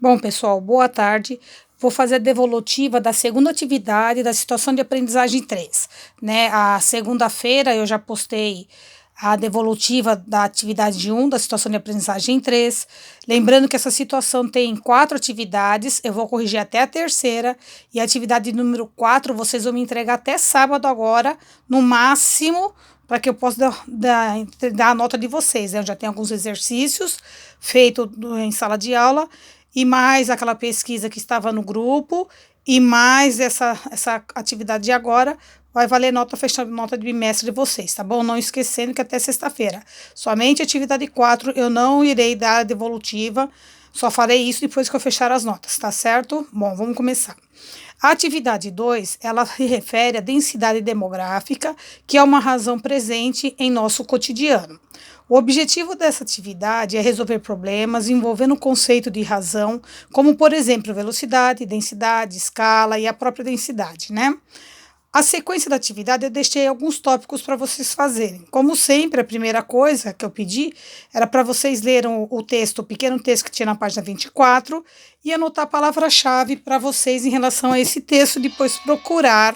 Bom, pessoal, boa tarde. Vou fazer a devolutiva da segunda atividade da situação de aprendizagem 3, né? A segunda-feira eu já postei a devolutiva da atividade 1 da situação de aprendizagem 3. Lembrando que essa situação tem 4 atividades, eu vou corrigir até a terceira, e a atividade número 4 vocês vão me entregar até sábado agora, no máximo, para que eu possa dar a nota de vocês, né? Eu já tenho alguns exercícios feitos em sala de aula, e mais aquela pesquisa que estava no grupo, e mais essa atividade de agora, vai valer nota fechando nota de bimestre de vocês, tá bom? Não esquecendo que até sexta-feira. Somente atividade 4 eu não irei dar a devolutiva, só farei isso depois que eu fechar as notas, tá certo? Bom, vamos começar. A atividade 2, ela se refere à densidade demográfica, que é uma razão presente em nosso cotidiano. O objetivo dessa atividade é resolver problemas envolvendo o conceito de razão, como, por exemplo, velocidade, densidade, escala e a própria densidade, né? A sequência da atividade eu deixei alguns tópicos para vocês fazerem. Como sempre, a primeira coisa que eu pedi era para vocês lerem o texto, o pequeno texto que tinha na página 24 e anotar a palavra-chave para vocês em relação a esse texto, depois procurar,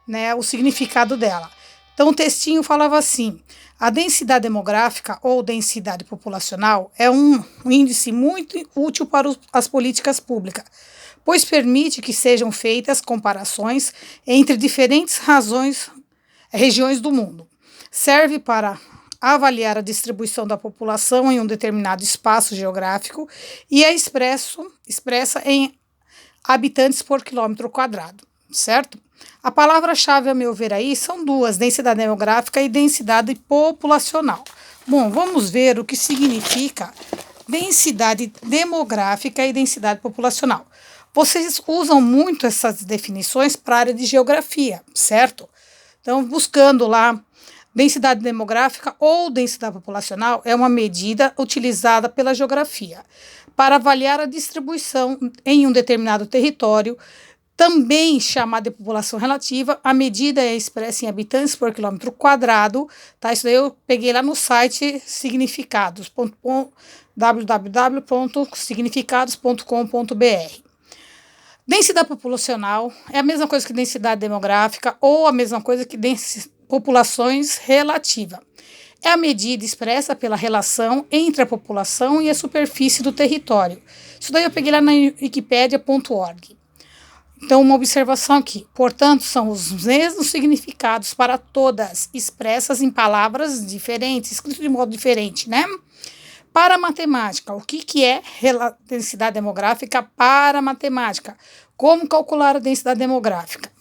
né, o significado dela. Então, o textinho falava assim: a densidade demográfica ou densidade populacional é um índice muito útil para as políticas públicas, pois permite que sejam feitas comparações entre diferentes regiões do mundo. Serve para avaliar a distribuição da população em um determinado espaço geográfico e é expressa em habitantes por quilômetro quadrado, certo? A palavra-chave, a meu ver, aí são duas: densidade demográfica e densidade populacional. Bom, vamos ver o que significa densidade demográfica e densidade populacional. Vocês usam muito essas definições para a área de geografia, certo? Então, buscando lá, densidade demográfica ou densidade populacional é uma medida utilizada pela geografia para avaliar a distribuição em um determinado território, também chamada de população relativa. A medida é expressa em habitantes por quilômetro quadrado, tá? Isso daí eu peguei lá no site www.significados.com.br. Densidade populacional é a mesma coisa que densidade demográfica ou a mesma coisa que populações relativa. É a medida expressa pela relação entre a população e a superfície do território. Isso daí eu peguei lá na wikipedia.org. Então, uma observação aqui. Portanto, são os mesmos significados para todas, expressas em palavras diferentes, escrito de modo diferente, né? Para a matemática, o que é densidade demográfica para a matemática? Como calcular a densidade demográfica?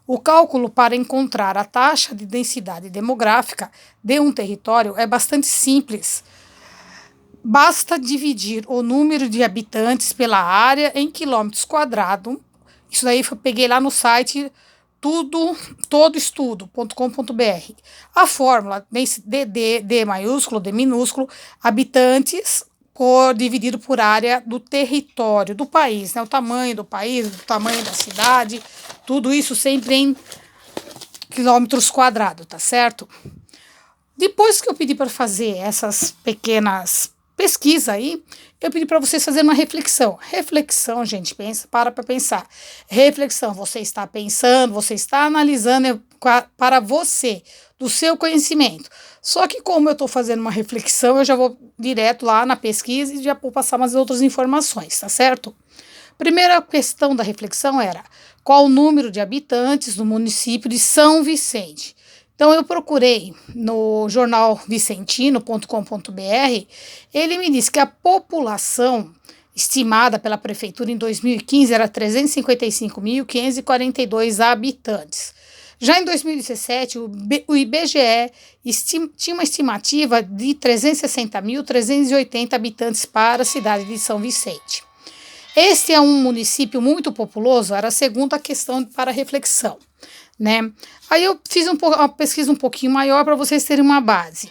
O cálculo para encontrar a taxa de densidade demográfica de um território é bastante simples. Basta dividir o número de habitantes pela área em quilômetros quadrados. Isso daí eu peguei lá no site todoestudo.com.br. A fórmula D maiúsculo, D minúsculo, habitantes dividido por área do território do país, né? O tamanho do país, o tamanho da cidade, tudo isso sempre em quilômetros quadrados, tá certo? Depois que eu pedi para fazer essas pequenas pesquisas aí, eu pedi para vocês fazerem uma reflexão. Reflexão, gente, para pensar. Reflexão, você está pensando, você está analisando para você, do seu conhecimento. Só que como eu estou fazendo uma reflexão, eu já vou direto lá na pesquisa e já vou passar umas outras informações, tá certo? Primeira questão da reflexão era: qual o número de habitantes no município de São Vicente? Então, eu procurei no jornal vicentino.com.br, ele me disse que a população estimada pela prefeitura em 2015 era 355.542 habitantes. Já em 2017, o IBGE tinha uma estimativa de 360.380 habitantes para a cidade de São Vicente. Este é um município muito populoso, era a segunda questão para reflexão, né? Aí eu fiz uma pesquisa um pouquinho maior para vocês terem uma base.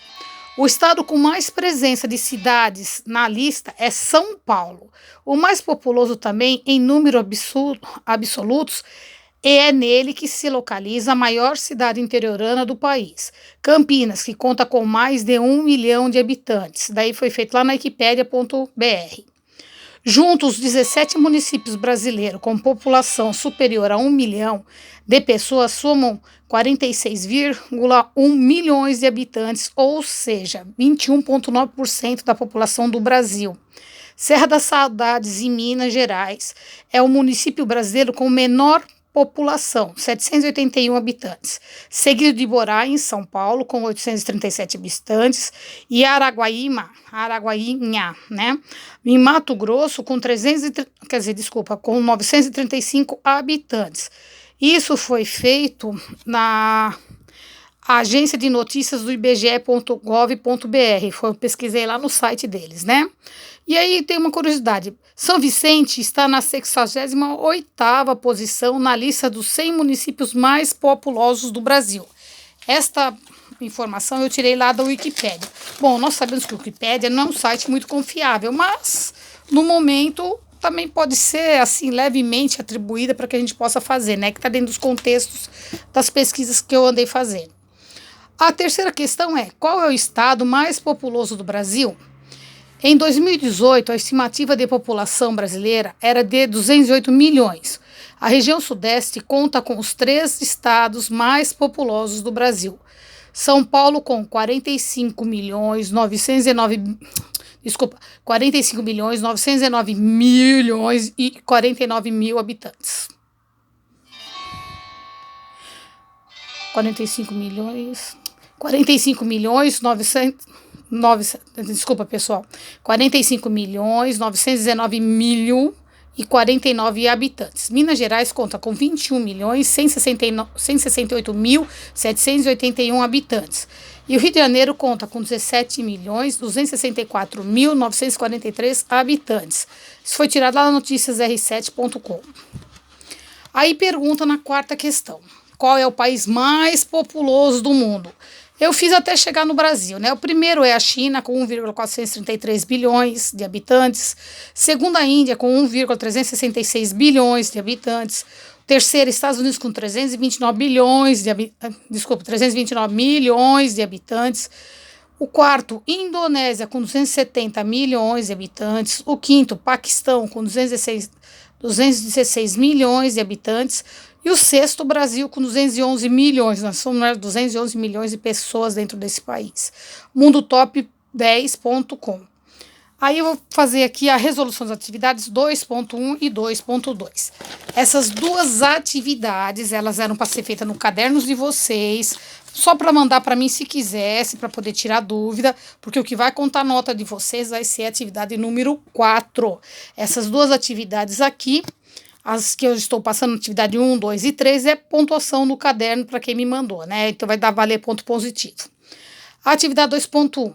O estado com mais presença de cidades na lista é São Paulo. O mais populoso também, em número absolutos, é nele que se localiza a maior cidade interiorana do país, Campinas, que conta com mais de 1 milhão de habitantes. Daí foi feito lá na wikipedia.br. Juntos, os 17 municípios brasileiros com população superior a 1 milhão de pessoas somam 46,1 milhões de habitantes, ou seja, 21,9% da população do Brasil. Serra das Saudades, em Minas Gerais, é o município brasileiro com menor população, 781 habitantes, seguido de Borá, em São Paulo, com 837 habitantes, e Araguaína, né, em Mato Grosso, com com 935 habitantes. Isso foi feito na agência de notícias do ibge.gov.br, eu pesquisei lá no site deles, né? E aí tem uma curiosidade, São Vicente está na 68ª posição na lista dos 100 municípios mais populosos do Brasil. Esta informação eu tirei lá da Wikipédia. Bom, nós sabemos que a Wikipédia não é um site muito confiável, mas no momento também pode ser assim levemente atribuída para que a gente possa fazer, né? Que está dentro dos contextos das pesquisas que eu andei fazendo. A terceira questão é: qual é o estado mais populoso do Brasil? Em 2018, a estimativa de população brasileira era de 208 milhões. A região sudeste conta com os 3 estados mais populosos do Brasil. São Paulo com 45 milhões 909 milhões e 49 mil habitantes. 45 milhões 45 milhões 919 mil e 49 habitantes. Minas Gerais conta com 21 milhões 168 mil 781 habitantes. E o Rio de Janeiro conta com 17 milhões 264 mil 943 habitantes. Isso foi tirado lá na noticiasr7.com. Aí pergunta na quarta questão: qual é o país mais populoso do mundo? Eu fiz até chegar no Brasil, né? O primeiro é a China, com 1,433 bilhões de habitantes. Segundo, a Índia, com 1,366 bilhões de habitantes. O terceiro, Estados Unidos, com 329 milhões de habitantes. O quarto, Indonésia, com 270 milhões de habitantes. O quinto, Paquistão, com 216 milhões de habitantes. E o sexto, o Brasil, com 211 milhões. Nós somos 211 milhões de pessoas dentro desse país. Mundotop10.com. Aí eu vou fazer aqui a resolução das atividades 2.1 e 2.2. Essas duas atividades, elas eram para ser feitas no cadernos de vocês, só para mandar para mim se quisesse, para poder tirar dúvida, porque o que vai contar nota de vocês vai ser a atividade número 4. Essas duas atividades aqui, as que eu estou passando, atividade 1, 2 e 3, é pontuação no caderno para quem me mandou, né? Então vai dar valer ponto positivo. A atividade 2.1.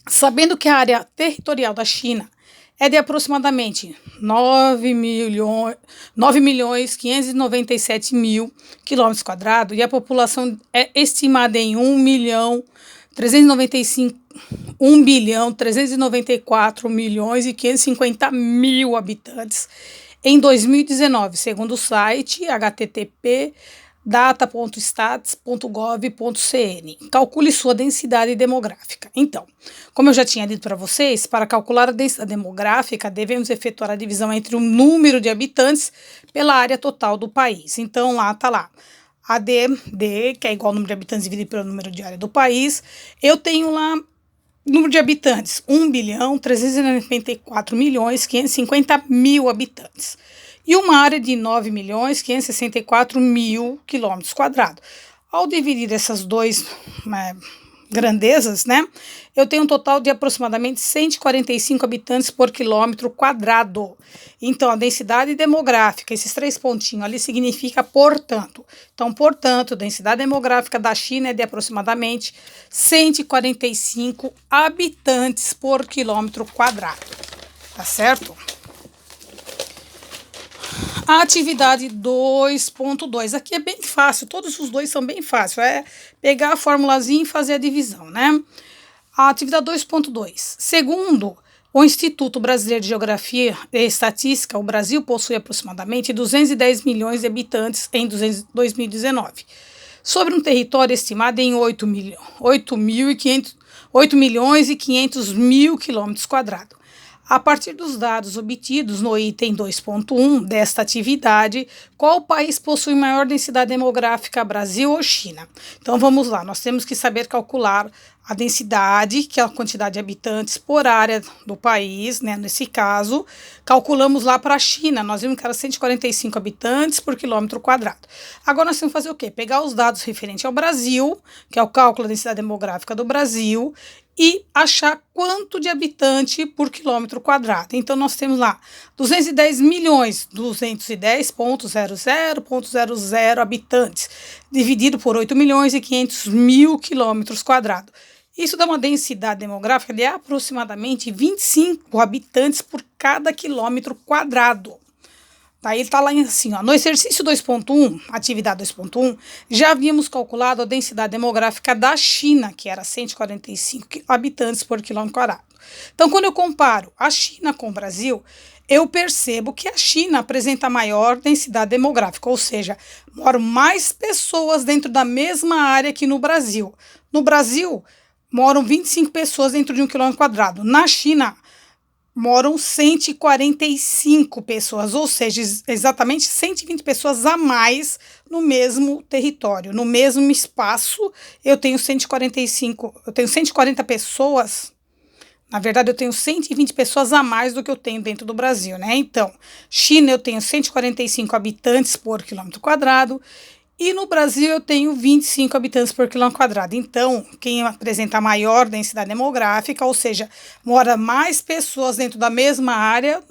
Sabendo que a área territorial da China é de aproximadamente 9.597.000 km² e a população é estimada em 1.394.550.000 habitantes em 2019, segundo o site http data.stats.gov.cn. Calcule sua densidade demográfica. Então, como eu já tinha dito para vocês, para calcular a densidade demográfica, devemos efetuar a divisão entre o número de habitantes pela área total do país. Então, lá está lá. AD, que é igual ao número de habitantes dividido pelo número de área do país. Eu tenho lá número de habitantes, 1.394.550.000 habitantes. E uma área de 9.564.000 km². Ao dividir essas duas grandezas, né, eu tenho um total de aproximadamente 145 habitantes por quilômetro quadrado. Então, a densidade demográfica, esses 3 pontinhos ali, significa portanto. Então, portanto, a densidade demográfica da China é de aproximadamente 145 habitantes por quilômetro quadrado. Tá certo? A atividade 2.2, aqui é bem fácil, todos os dois são bem fáceis, é pegar a formulazinha e fazer a divisão, né? A atividade 2.2, segundo o Instituto Brasileiro de Geografia e Estatística, o Brasil possui aproximadamente 210 milhões de habitantes em 2019, sobre um território estimado em 8 milhões e 500 mil km². A partir dos dados obtidos no item 2.1 desta atividade, qual país possui maior densidade demográfica, Brasil ou China? Então vamos lá, nós temos que saber calcular a densidade, que é a quantidade de habitantes por área do país, né? Nesse caso, calculamos lá para a China, nós vimos que era 145 habitantes por quilômetro quadrado. Agora nós temos que fazer o quê? Pegar os dados referentes ao Brasil, que é o cálculo da densidade demográfica do Brasil, e achar quanto de habitante por quilômetro quadrado. Então, nós temos lá 210 milhões, 210.00.00 habitantes, dividido por 8 milhões e 500 mil quilômetros quadrados. Isso dá uma densidade demográfica de aproximadamente 25 habitantes por cada quilômetro quadrado. Daí ele está lá assim, ó, no exercício 2.1, atividade 2.1, já havíamos calculado a densidade demográfica da China, que era 145 habitantes por quilômetro quadrado. Então, quando eu comparo a China com o Brasil, eu percebo que a China apresenta maior densidade demográfica, ou seja, moram mais pessoas dentro da mesma área que no Brasil. No Brasil, moram 25 pessoas dentro de um quilômetro quadrado. Na China, moram 145 pessoas, ou seja, exatamente 120 pessoas a mais no mesmo território, no mesmo espaço. Eu tenho 140 pessoas. Na verdade, eu tenho 120 pessoas a mais do que eu tenho dentro do Brasil, né? Então, China eu tenho 145 habitantes por quilômetro quadrado. E no Brasil eu tenho 25 habitantes por quilômetro quadrado. Então, quem apresenta a maior densidade demográfica, ou seja, mora mais pessoas dentro da mesma área,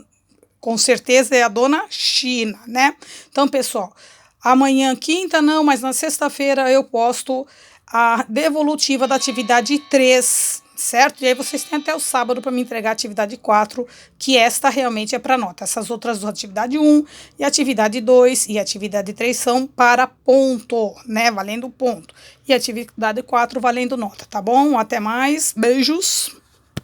com certeza é a dona China, né? Então, pessoal, amanhã, quinta não, mas na sexta-feira eu posto a devolutiva da atividade 3, certo? E aí vocês têm até o sábado para me entregar a atividade 4, que esta realmente é para nota. Essas outras duas, atividade 1 e atividade 2 e atividade 3 são para ponto, né? Valendo ponto. E atividade 4 valendo nota, tá bom? Até mais, beijos!